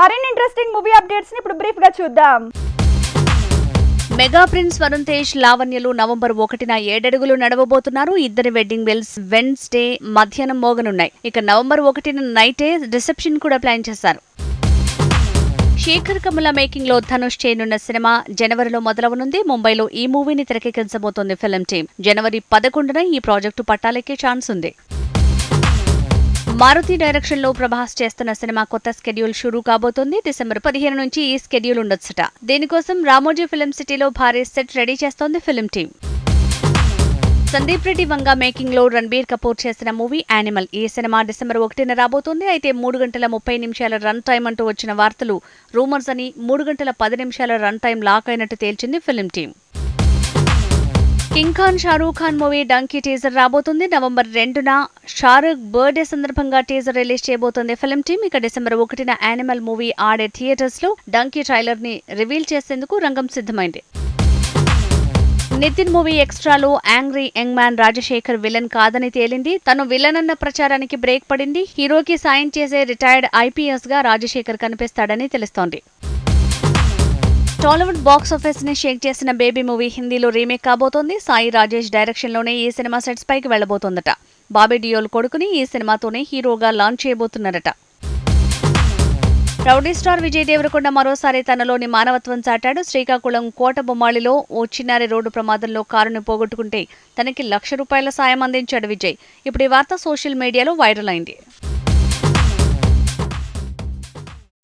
మరిన్ని interesting movie updates ని ఇప్పుడు బ్రీఫ్ గా చూద్దాం. మెగా ప్రిన్స్ వరుణ్ తేజ్ లావణ్యలు నవంబర్ 1న 7 అడుగులు నడవబోతున్నారు. ఇద్దరి వెడ్డింగ్ బెల్స్ వెన్స్డే మధ్యాహ్నం మోగనున్నాయి. ఇక నవంబర్ 1న నైటే రిసెప్షన్ కూడా ప్లాన్ చేశారు. శేఖర్ కమల మేకింగ్ లో ధనుష్ చేయనున్న సినిమా జనవరిలో మొదలవనుంది. ముంబైలో ఈ మూవీని తెరకెక్కించబోతోంది ఫిల్మ్ టీం. జనవరి 11న ఈ ప్రాజెక్టు పట్టాలెక్కే ఛాన్స్ ఉంది. మారుతి డైరెక్షన్ లో ప్రభాస్ చేస్తున్న సినిమా కొత్త స్కెడ్యూల్ షురూ కాబోతోంది. డిసెంబర్ 15 నుంచి ఈ స్కెడ్యూల్ ఉండొచ్చుట. దీనికోసం రామోజీ ఫిల్మ్ సిటీలో భారీ సెట్ రెడీ చేస్తోంది film team. Sandeep Reddy Vanga making లో రణబీర్ కపూర్ చేసిన మూవీ యానిమల్. ఈ సినిమా డిసెంబర్ 1న రాబోతోంది. అయితే 3 గంటల 30 నిమిషాల రన్ టైం అంటూ వచ్చిన వార్తలు రూమర్స్ అని 3 గంటల 10 నిమిషాల రన్ టైం లాక్ అయినట్టు తేల్చింది film team. King Khan Shahrukh Khan movie Dunki teaser రాబోతుంది. నవంబర్ 2న షారూఖ్ బర్త్డే సందర్భంగా టీజర్ రిలీజ్ చేయబోతోంది ఫిల్మ్ టీం. ఇక డిసెంబర్ 1న యానిమల్ మూవీ ఆడే థియేటర్స్ లో డంకీ ట్రైలర్ ని రివీల్ చేసేందుకు రంగం సిద్ధమైంది. నితిన్ మూవీ ఎక్స్ట్రాలో angry young man Rajasekhar villain కాదని తేలింది. తను విలన్ అన్న ప్రచారానికి బ్రేక్ పడింది. హీరోకి సాయం చేసే రిటైర్డ్ ఐపీఎస్ గా రాజశేఖర్ కనిపిస్తాడని తెలుస్తోంది. టాలీవుడ్ బాక్స్ ఆఫీస్ ని షేక్ చేసిన బేబీ మూవీ హిందీలో రీమేక్ కాబోతోంది. సాయి రాజేష్ డైరెక్షన్ లోనే ఈ సినిమా సెట్స్ పైకి వెళ్లబోతోందట. బాబీ డియోల్ కొడుకుని ఈ సినిమాతోనే హీరోగా లాంచ్ చేయబోతున్నారట. రౌడీ స్టార్ విజయ్ దేవరకొండ మరోసారి తనలోని మానవత్వం చాటాడు. శ్రీకాకుళం కోటబొమ్మాళిలో ఓ చిన్నారి రోడ్డు ప్రమాదంలో కారును పోగొట్టుకుంటే తనకి ₹1,00,000 సాయం అందించాడు విజయ్. ఇప్పుడు ఈ వార్త సోషల్ మీడియాలో వైరల్ అయింది.